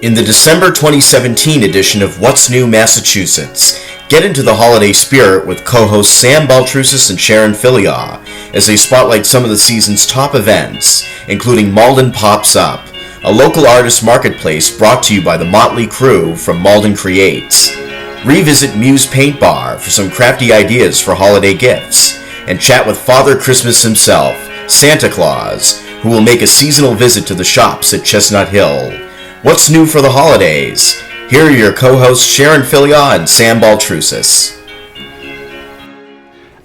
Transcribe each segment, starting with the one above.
In the December 2017 edition of What's New Massachusetts, get into the holiday spirit with co-hosts Sam Baltrusis and Sharon Fillyaw as they spotlight some of the season's top events, including Malden Pops Up, a local artist marketplace brought to you by the motley crew from Malden Creates. Revisit Muse Paint Bar for some crafty ideas for holiday gifts, and chat with Father Christmas himself, Santa Claus, who will make a seasonal visit to the shops at Chestnut Hill. What's new for the holidays? Here are your co-hosts Sharon Fillyaw and Sam Baltrusis.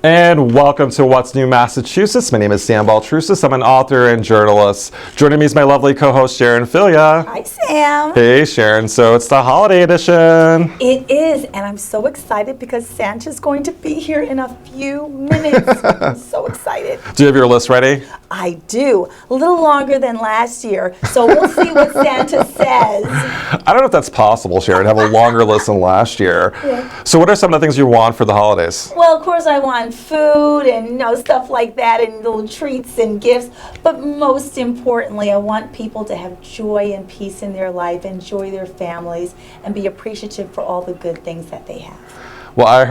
And welcome to What's New Massachusetts. My name is Sam Baltrusis. I'm an author and journalist. Joining me is my lovely co-host Sharon Fillyaw. Hi, Sam. Hey, Sharon. So it's the holiday edition. It is, and I'm so excited because Santa's going to be here in a few minutes. I'm so excited. Do you have your list ready? I do. A little longer than last year, so we'll see what Santa says. I don't know if that's possible, Sharon, to have a longer list than last year. Yeah. So what are some of the things you want for the holidays? Well, of course, I want food and stuff like that and little treats and gifts. But most importantly, I want people to have joy and peace in their life, enjoy their families, and be appreciative for all the good things that they have. Well, I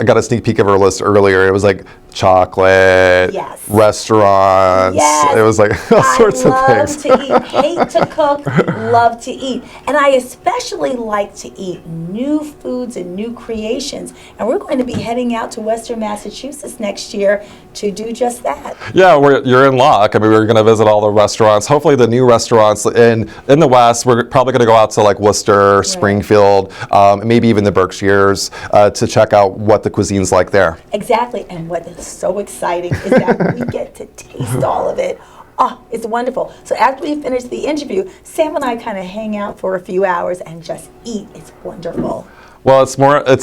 got a sneak peek of our list earlier. It was like chocolate, yes, restaurants. Yes. It was like all sorts of things. I love to eat, hate to cook, love to eat. And I especially like to eat new foods and new creations. And we're going to be heading out to Western Massachusetts next year to do just that. Yeah, you're in luck. I mean, we're going to visit all the restaurants. Hopefully the new restaurants in the West. We're probably going to go out to like Worcester, right, Springfield, maybe even the Berkshires to check out what the cuisine's like there. Exactly. And what is so exciting is that we get to taste all of it. Oh, it's wonderful. So after we finish the interview, Sam and I kind of hang out for a few hours and just eat. It's wonderful. Well, it's more like,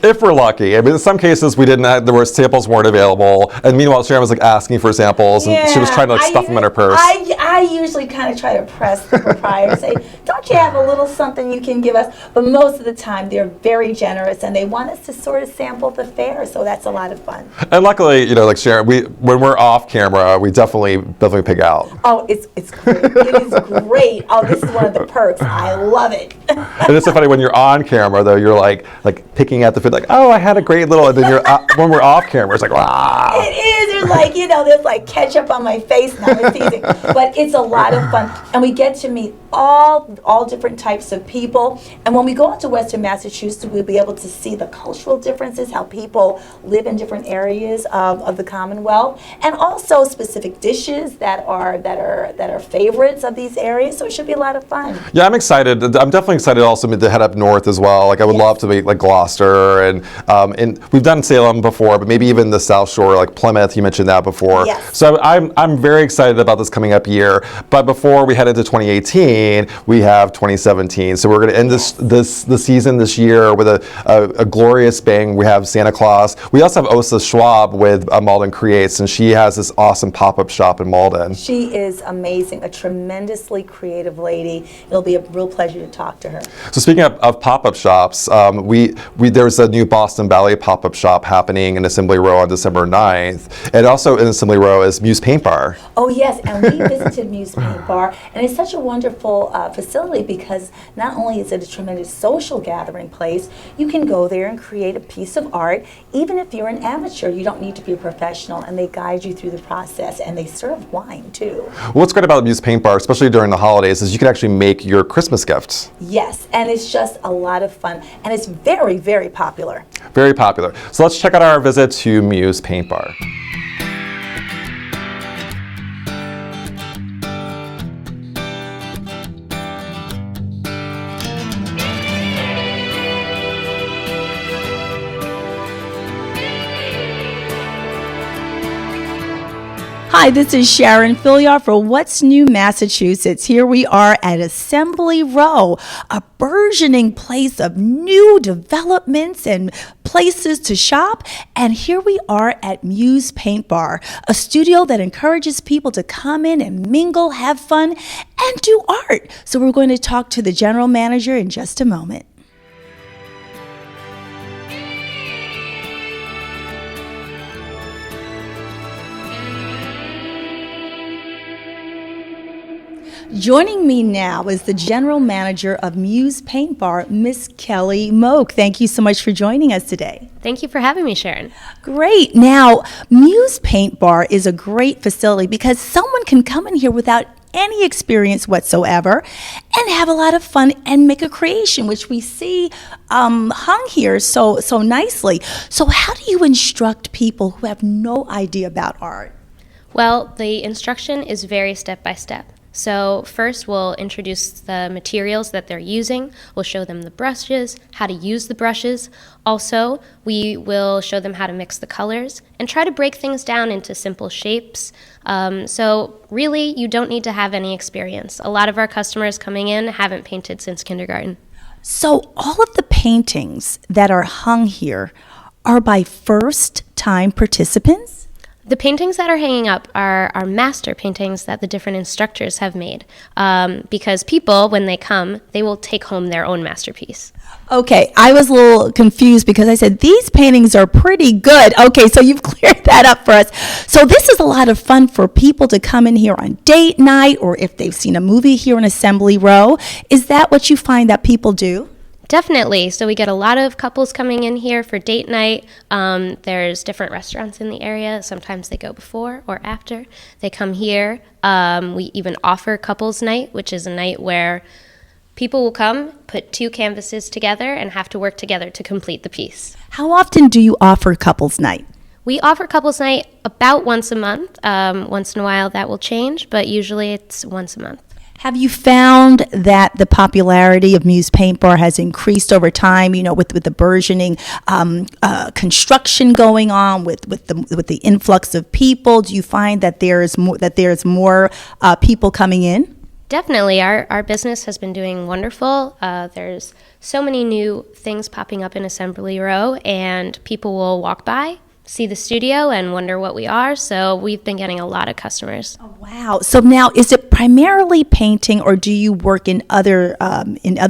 if we're lucky. I mean, in some cases samples weren't available, and meanwhile Sharon was like asking for samples, and she was trying to like stuff them in her purse. I usually kind of try to press the proprietor, say, don't you have a little something you can give us? But most of the time they're very generous, and they want us to sort of sample the fare, so that's a lot of fun. And luckily, like Sharon, when we're off camera, we definitely pig out. Oh, it's great. It is great. Oh, this is one of the perks. I love it. And it's so funny when you're on camera, though, you're like picking at the food, like, oh, I had a great little, and then when we're off camera, it's like, wow. It is. There's like, there's like ketchup on my face now. It's easy. But it's a lot of fun. And we get to meet all different types of people. And when we go out to Western Massachusetts, we'll be able to see the cultural differences, how people live in different areas of the Commonwealth, and also specific dishes that are favorites of these areas. So it should be a lot of fun. Yeah, I'm excited. I'm definitely excited also to head up north as well. Like I would love to meet like Gloucester, and we've done Salem before, but maybe even the South Shore, like Plymouth. You mentioned that before. Yes. So I'm very excited about this coming up year. But before we head into 2018, we have 2017. So we're going to end the season this year with a glorious bang. We have Santa Claus. We also have Osa Schwab with Malden Creates, and she has this awesome pop-up shop in Malden. She is amazing, a tremendously creative lady. It'll be a real pleasure to talk to her. So speaking of pop-up shops, there's a new Boston Ballet pop-up shop happening in Assembly Row on December 9th. And also in Assembly Row is Muse Paint Bar. Oh yes, and we visited Muse Paint Bar, and it's such a wonderful facility because not only is it a tremendous social gathering place, you can go there and create a piece of art. Even if you're an amateur, you don't need to be a professional, and they guide you through the process, and they serve wine too. What's great about the Muse Paint Bar, especially during the holidays, is you can actually make your Christmas gifts. Yes, and it's just a lot of fun, and it's very, very popular. Very popular. So let's check out our visit to Muse Paint Bar. Hi, this is Sharon Fillyaw for What's New Massachusetts. Here we are at Assembly Row, a burgeoning place of new developments and places to shop. And here we are at Muse Paint Bar, a studio that encourages people to come in and mingle, have fun, and do art. So we're going to talk to the general manager in just a moment. Joining me now is the general manager of Muse Paint Bar, Miss Kelly Moak. Thank you so much for joining us today. Thank you for having me, Sharon. Great. Now, Muse Paint Bar is a great facility because someone can come in here without any experience whatsoever and have a lot of fun and make a creation, which we see hung here so nicely. So how do you instruct people who have no idea about art? Well, the instruction is very step by step. So first we'll introduce the materials that they're using. We'll show them the brushes, how to use the brushes. Also, we will show them how to mix the colors and try to break things down into simple shapes. So really, you don't need to have any experience. A lot of our customers coming in haven't painted since kindergarten. So all of the paintings that are hung here are by first-time participants? The paintings that are hanging up are master paintings that the different instructors have made because people, when they come, they will take home their own masterpiece. Okay, I was a little confused because I said these paintings are pretty good. Okay, so you've cleared that up for us. So this is a lot of fun for people to come in here on date night or if they've seen a movie here in Assembly Row. Is that what you find that people do? Definitely. So we get a lot of couples coming in here for date night. There's different restaurants in the area. Sometimes they go before or after. They come here. We even offer couples night, which is a night where people will come, put two canvases together, and have to work together to complete the piece. How often do you offer couples night? We offer couples night about once a month. Once in a while that will change, but usually it's once a month. Have you found that the popularity of Muse Paint Bar has increased over time, you know, with the burgeoning construction going on, with the influx of people? Do you find that there's more people coming in? Definitely. Our business has been doing wonderful. There's so many new things popping up in Assembly Row, and people will walk by, see the studio, and wonder what we are. So we've been getting a lot of customers. Oh, wow. So now, is it primarily painting, or do you work in other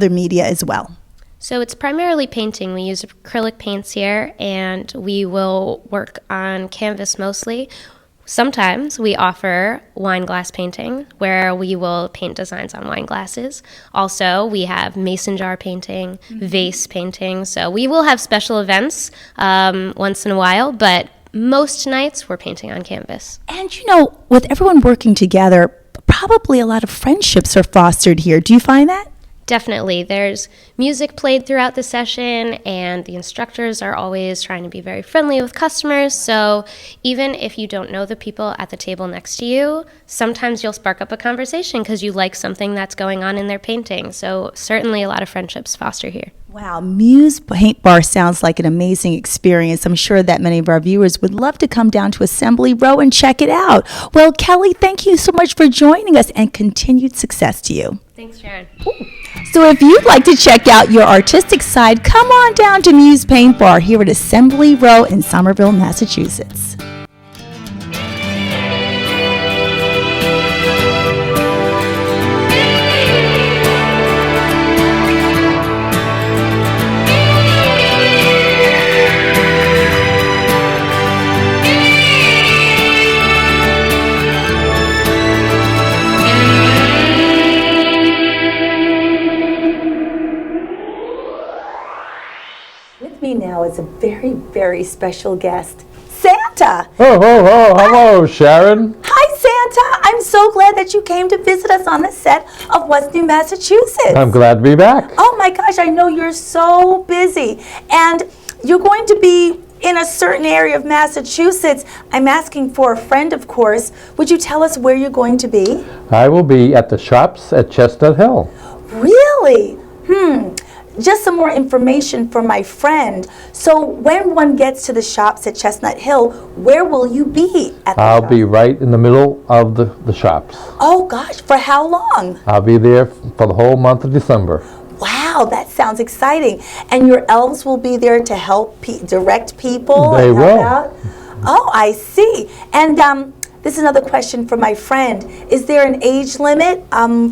media as well? So it's primarily painting. We use acrylic paints here, and we will work on canvas mostly. Sometimes we offer wine glass painting, where we will paint designs on wine glasses. Also, we have mason jar painting, vase painting. So we will have special events once in a while, but most nights we're painting on canvas. And you know, with everyone working together, probably a lot of friendships are fostered here. Do you find that? Definitely. There's music played throughout the session, and the instructors are always trying to be very friendly with customers. So even if you don't know the people at the table next to you, sometimes you'll spark up a conversation because you like something that's going on in their painting. So certainly a lot of friendships foster here. Wow, Muse Paint Bar sounds like an amazing experience. I'm sure that many of our viewers would love to come down to Assembly Row and check it out. Well, Kelly, thank you so much for joining us, and continued success to you. Thanks, Sharon. So if you'd like to check out your artistic side, come on down to Muse Paint Bar here at Assembly Row in Somerville, Massachusetts. With me now is a very, very special guest, Santa. Oh, hello, Sharon. Hi, Santa. I'm so glad that you came to visit us on the set of What's New Massachusetts. I'm glad to be back. Oh my gosh, I know you're so busy. And you're going to be in a certain area of Massachusetts. I'm asking for a friend, of course. Would you tell us where you're going to be? I will be at the shops at Chestnut Hill. Really? Just some more information for my friend. So when one gets to the shops at Chestnut Hill, where will you be at the I'll shop? be right in the middle of the shops. Oh gosh, for how long? I'll be there for the whole month of December. Wow, that sounds exciting. And your elves will be there to help direct people? They and help will. out? Oh, I see. And this is another question for my friend. Is there an age limit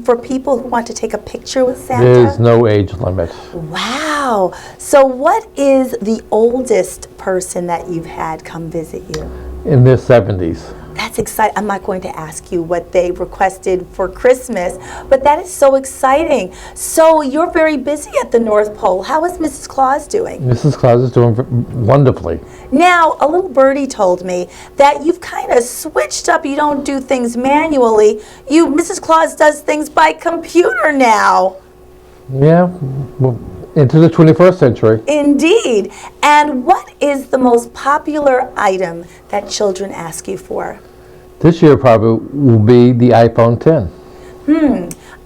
for people who want to take a picture with Santa? There's no age limit. Wow. So what is the oldest person that you've had come visit you? In their 70s. That's exciting. I'm not going to ask you what they requested for Christmas, but that is so exciting. So you're very busy at the North Pole. How is Mrs. Claus doing? Mrs. Claus is doing wonderfully. Now, a little birdie told me that you've kind of switched up. You don't do things manually. Mrs. Claus does things by computer now. Yeah, well, into the 21st century. Indeed. And what is the most popular item that children ask you for? This year probably will be the iPhone 10.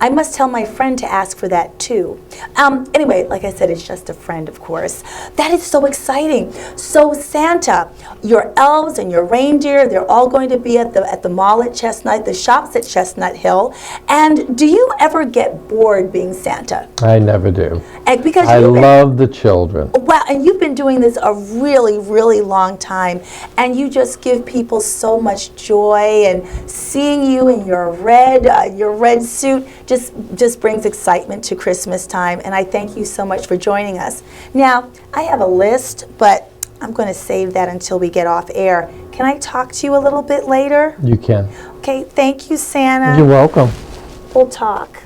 I must tell my friend to ask for that too. Anyway, like I said, it's just a friend, of course. That is so exciting. So Santa, your elves and your reindeer, they're all going to be at the mall at Chestnut, the shops at Chestnut Hill. And do you ever get bored being Santa? I never do. Because I love the children. Wow, and you've been doing this a really, really long time, and you just give people so much joy, and seeing you in your red suit just brings excitement to Christmas time, and I thank you so much for joining us. Now, I have a list, but I'm going to save that until we get off air. Can I talk to you a little bit later? You can. Okay, thank you, Santa. You're welcome. We'll talk.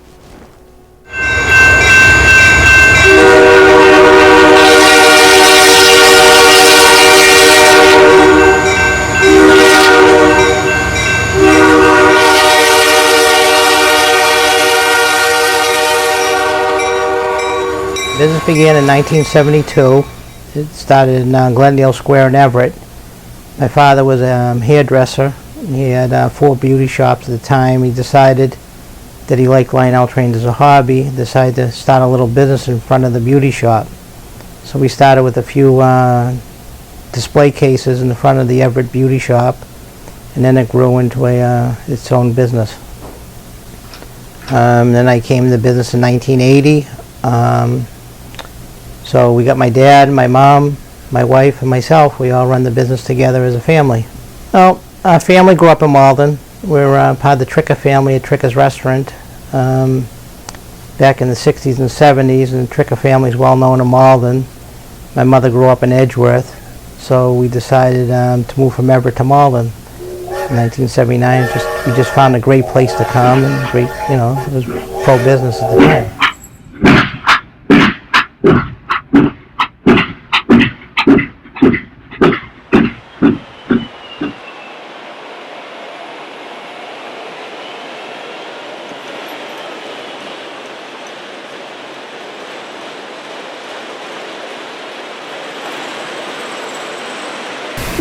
Business began in 1972. It started in Glendale Square in Everett. My father was a hairdresser. He had 4 beauty shops at the time. He decided that he liked Lionel trains as a hobby, decided to start a little business in front of the beauty shop. So we started with a few display cases in the front of the Everett beauty shop, and then it grew into its own business. Then I came into business in 1980. So we got my dad, my mom, my wife, and myself. We all run the business together as a family. Well, our family grew up in Malden. We're part of the Tricker family at Tricker's Restaurant back in the 60s and 70s, and the Tricker family is well known in Malden. My mother grew up in Edgeworth, so we decided to move from Everett to Malden in 1979. We just found a great place to come, and great, it was pro-business at the time.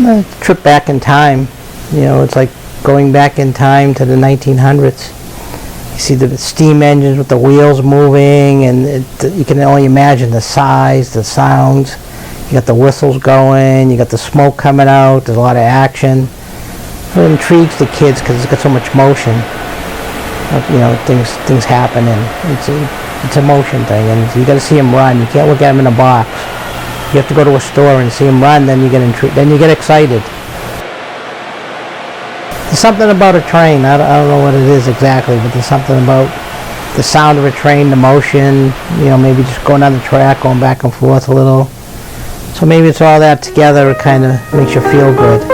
A trip back in time, it's like going back in time to the 1900s. You see the steam engines with the wheels moving, and you can only imagine the size, the sounds. You got the whistles going, you got the smoke coming out, there's a lot of action. It intrigues the kids because it's got so much motion. Things happen, and it's a motion thing, and you got to see them run. You can't look at them in a box. You have to go to a store and see them run, then you get intrigued, then you get excited. There's something about a train, I don't know what it is exactly, but there's something about the sound of a train, the motion, maybe just going down the track, going back and forth a little. So maybe it's all that together, it kind of makes you feel good.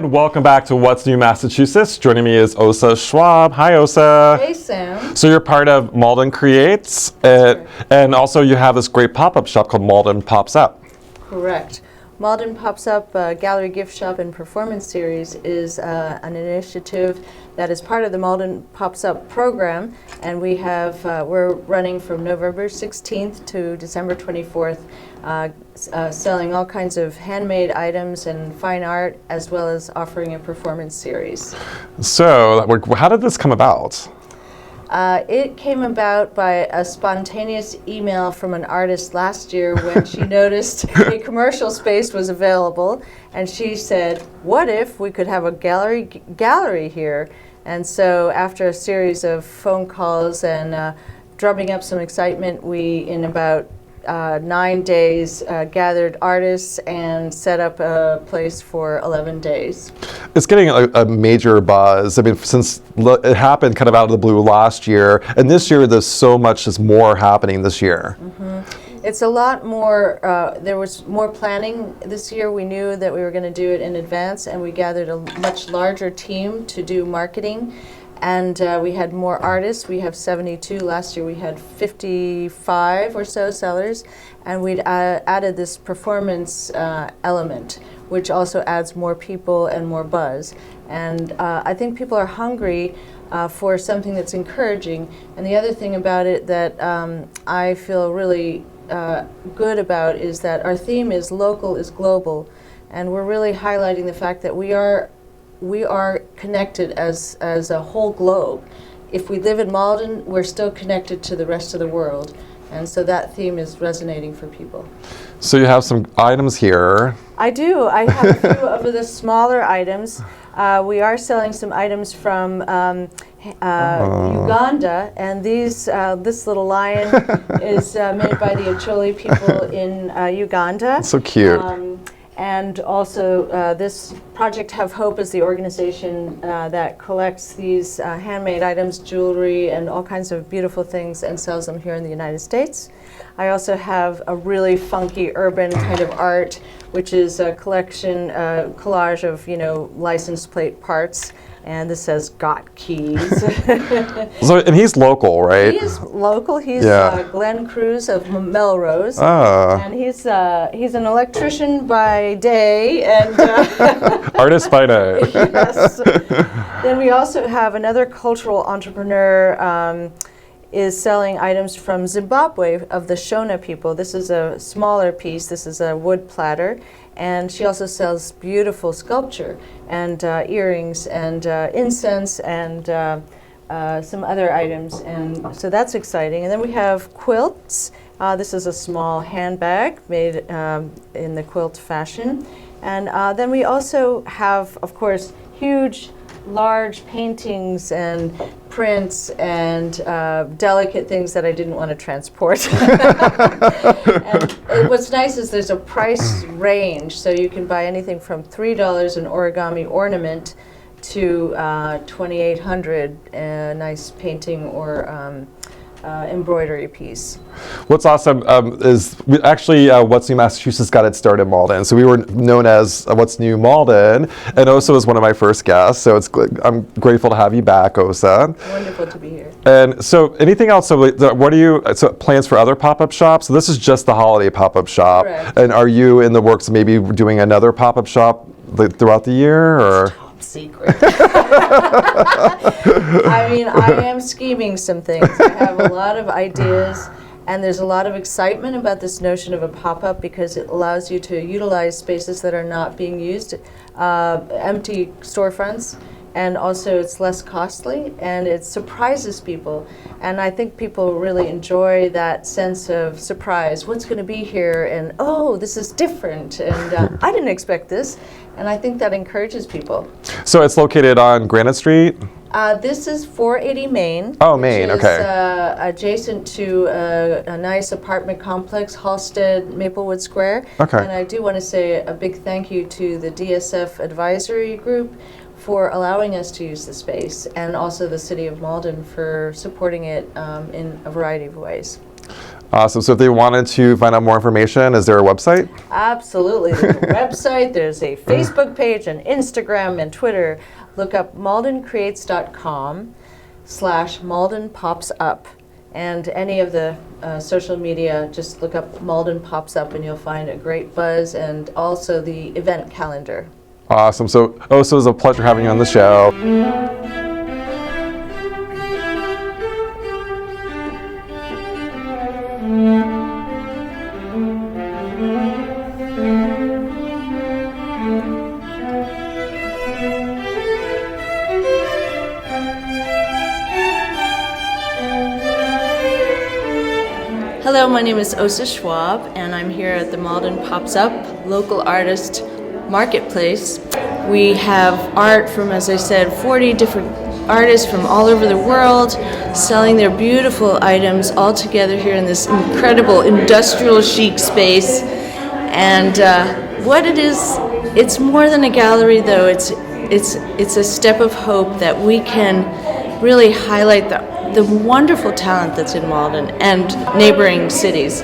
Welcome back to What's New Massachusetts. Joining me is Osa Schwab. Hi, Osa. Hey, Sam. So you're part of Malden Creates, and also you have this great pop-up shop called Malden Pops Up. Correct. Malden Pops Up Gallery Gift Shop and Performance Series is an initiative that is part of the Malden Pops Up program, and we're running from November 16th to December 24th, selling all kinds of handmade items and fine art, as well as offering a performance series. So, how did this come about? It came about by a spontaneous email from an artist last year when she noticed a commercial space was available, and she said, what if we could have a gallery here? And so after a series of phone calls and drumming up some excitement, we, in about 9 days, gathered artists, and set up a place for 11 days. It's getting a major buzz. I mean, since it happened kind of out of the blue last year, and this year there's so much more happening this year. It's a lot more, there was more planning this year. We knew that we were going to do it in advance, and we gathered a much larger team to do marketing. And we had more artists. We have 72. Last year we had 55 or so sellers. And we'd added this performance element, which also adds more people and more buzz. And I think people are hungry for something that's encouraging. And the other thing about it that I feel really good about is that our theme is local is global, and we're really highlighting the fact that we are connected as a whole globe. If we live in Malden, we're still connected to the rest of the world, and so that theme is resonating for people. So you have some items here. I do. I have a few of the smaller items. We are selling some items from Uganda, and this little lion is made by the Acholi people in Uganda. So cute. And also, this Project Have Hope is the organization that collects these handmade items, jewelry, and all kinds of beautiful things and sells them here in the United States. I also have a really funky urban kind of art, which is a collection, collage of, license plate parts. And this says "Got Keys." So, and he's local, right? He is local. He's Glenn Cruz of Melrose, and he's an electrician by day and artist by night. Yes. Then we also have another cultural entrepreneur. Is selling items from Zimbabwe of the Shona people. This is a smaller piece. This is a wood platter. And she also sells beautiful sculpture and earrings and incense and some other items. And so that's exciting. And then we have quilts. This is a small handbag made in the quilt fashion. And then we also have, of course, large paintings and prints and delicate things that I didn't want to transport. And what's nice is there's a price range, so you can buy anything from $3 an origami ornament to $2,800 a nice painting or embroidery piece. What's awesome is What's New Massachusetts got its start in Malden. So we were known as What's New Malden, and Osa was one of my first guests. So I'm grateful to have you back, Osa. Wonderful to be here. And so, anything else? So, what are you? So, plans for other pop-up shops? So this is just the holiday pop-up shop. Correct. And are you in the works of maybe doing another pop-up shop throughout the year, or? Secret. I mean, I am scheming some things. I have a lot of ideas, and there's a lot of excitement about this notion of a pop-up because it allows you to utilize spaces that are not being used, empty storefronts, and also it's less costly, and it surprises people. And I think people really enjoy that sense of surprise. What's going to be here? And, oh, this is different, and I didn't expect this. And I think that encourages people. So it's located on Granite Street? This is 480 Main. Oh, Main, okay. Adjacent to a nice apartment complex, Halsted, Maplewood Square. Okay. And I do want to say a big thank you to the DSF Advisory Group for allowing us to use the space, and also the City of Malden for supporting it in a variety of ways. Awesome. So if they wanted to find out more information, is there a website? Absolutely. There's a website, there's a Facebook page, and Instagram and Twitter. Look up maldencreates.com/Malden Pops Up. And any of the social media, just look up Malden Pops Up and you'll find a great buzz and also the event calendar. Awesome. So it was a pleasure having you on the show. Hello, my name is Osa Schwab, and I'm here at the Malden Pops Up local artist marketplace. We have art from, as I said, 40 different artists from all over the world selling their beautiful items all together here in this incredible industrial chic space. And what it is, it's more than a gallery though. It's a step of hope that we can really highlight the wonderful talent that's in Malden and neighboring cities.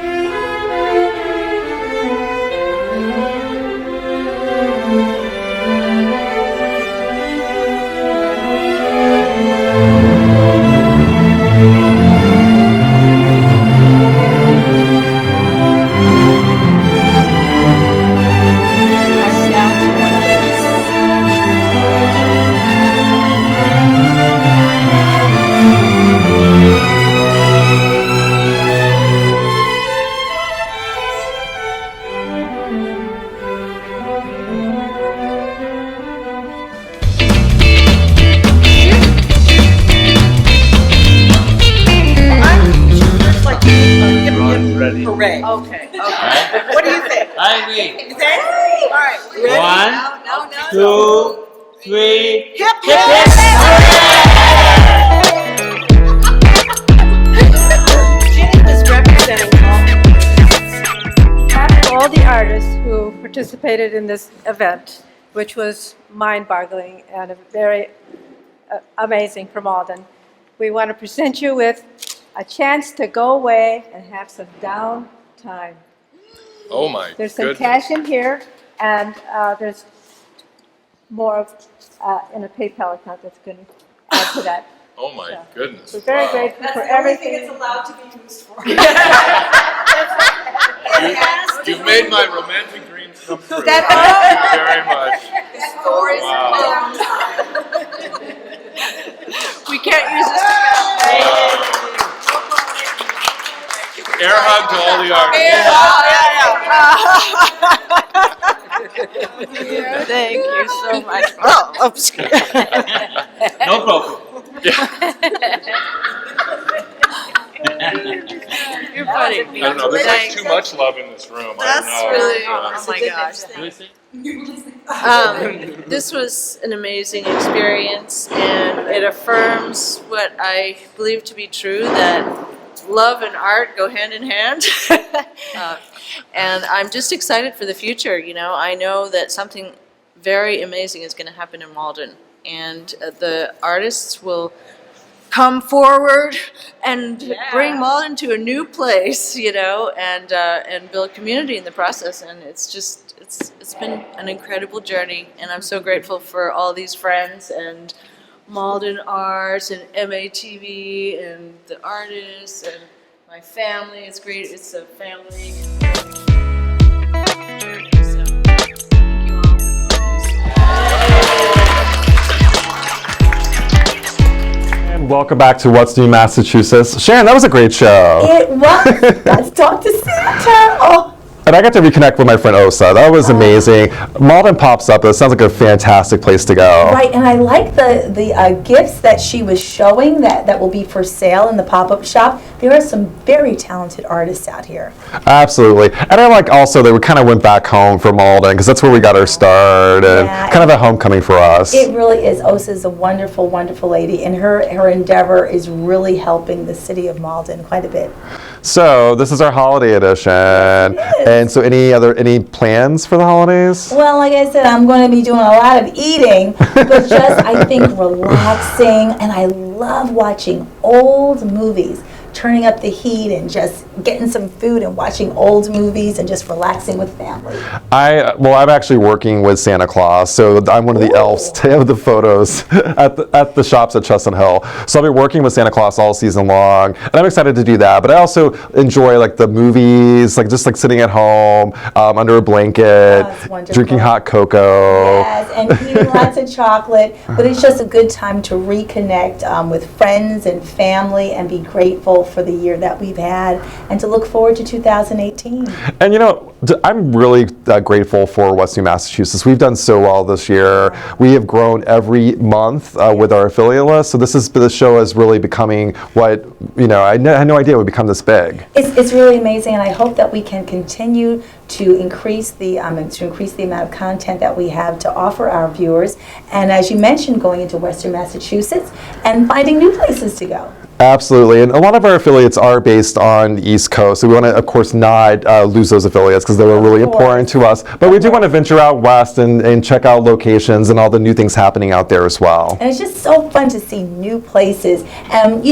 Hooray. Okay. What do you think? I agree. Exactly. All right. Ready? 1, 2, 3. Hip, hip, Ginny is representing all the artists who participated in this event, which was mind-boggling and very amazing for Malden. We want to present you with a chance to go away and have some downtime. Oh my There's some goodness. cash in here, and there's more in a PayPal account that's going to add to that. Oh my goodness. We're very Wow. grateful That's for the only everything. thing it's allowed to be used for. You've made my romantic dreams come true. That- Thank you very much. Stories Wow. We can't use this together. Air hug to all the artists. Thank you so much. Oh, oops. No problem. You're funny. I don't know, there's like too much love in this room. That's I don't know. really, It's, oh my gosh. Lucy? This was an amazing experience, and it affirms what I believe to be true, that love and art go hand in hand. And I'm just excited for the future. You know, I know that something very amazing is going to happen in Malden, and the artists will come forward and bring Malden to a new place, you know, and build community in the process. And it's been an incredible journey, and I'm so grateful for all these friends and Malden Arts and MATV and the artists and my family. It's great. It's a family journey. So thank you all. And welcome back to What's New Massachusetts. Sharon, that was a great show. It was. Let's talk to Santa. Oh. And I got to reconnect with my friend Osa. That was amazing. Malden Pops Up. That sounds like a fantastic place to go. Right, and I like the gifts that she was showing that will be for sale in the pop-up shop. There are some very talented artists out here. Absolutely. And I like also that we kind of went back home for Malden because that's where we got our start and kind of a homecoming for us. It really is. Osa is a wonderful, wonderful lady, and her endeavor is really helping the city of Malden quite a bit. So this is our holiday edition. And so any plans for the holidays? Well, like I said, I'm going to be doing a lot of eating, but just, I think, relaxing, and I love watching old movies, turning up the heat and just getting some food and watching old movies and just relaxing with family. I'm actually working with Santa Claus, so I'm one of the elves to have the photos at the shops at Chestnut Hill. So I'll be working with Santa Claus all season long, and I'm excited to do that. But I also enjoy like the movies, like just like sitting at home under a blanket, drinking hot cocoa. Yes, and eating lots of chocolate. But it's just a good time to reconnect with friends and family and be grateful for the year that we've had and to look forward to 2018. And you know, I'm really grateful for What's New Massachusetts. We've done so well this year. We have grown every month with our affiliate list. So the show is really becoming what, I had no idea it would become this big. It's really amazing, and I hope that we can continue to increase the amount of content that we have to offer our viewers. And as you mentioned, going into Western Massachusetts and finding new places to go. Absolutely, and a lot of our affiliates are based on the East Coast, so we want to, of course, not lose those affiliates because they were really important to us. But we do want to venture out west and check out locations and all the new things happening out there as well. And it's just so fun to see new places. And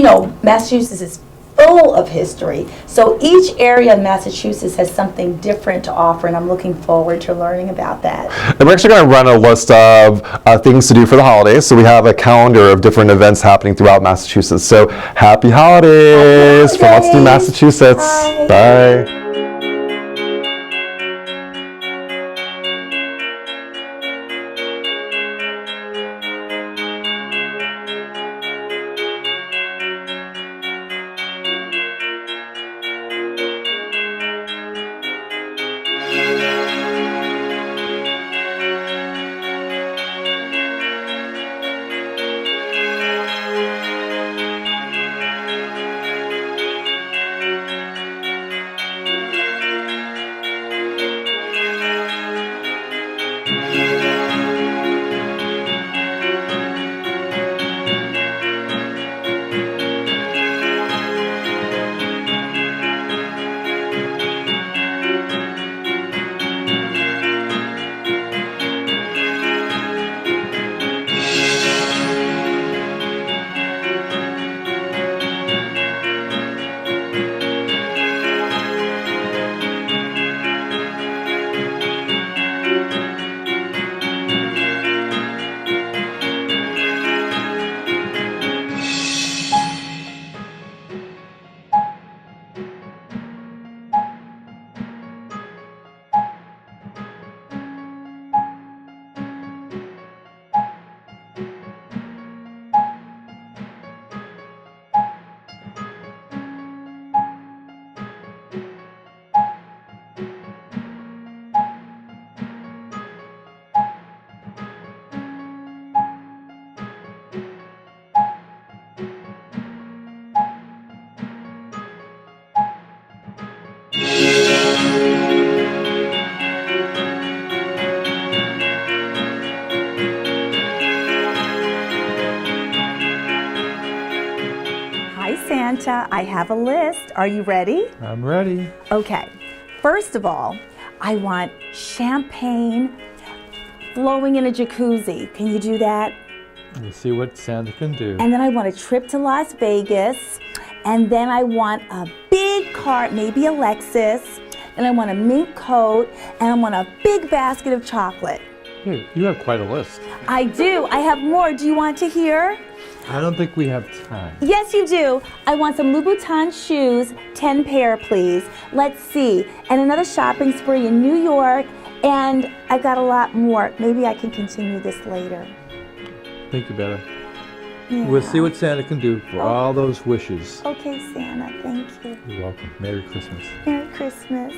Massachusetts is full of history. So each area of Massachusetts has something different to offer, and I'm looking forward to learning about that. And we're actually going to run a list of things to do for the holidays. So we have a calendar of different events happening throughout Massachusetts. So happy holidays from What's New Massachusetts. Bye. Santa, I have a list. Are you ready? I'm ready. Okay. First of all, I want champagne flowing in a jacuzzi. Can you do that? We'll see what Santa can do. And then I want a trip to Las Vegas. And then I want a big car, maybe a Lexus. And I want a mink coat. And I want a big basket of chocolate. Hey, you have quite a list. I do. I have more. Do you want to hear? I don't think we have time. Yes, you do. I want some Louboutin shoes, 10 pair, please. Let's see. And another shopping spree in New York. And I've got a lot more. Maybe I can continue this later. I think you better. Yeah. We'll see what Santa can do for all those wishes. Okay, Santa. Thank you. You're welcome. Merry Christmas. Merry Christmas.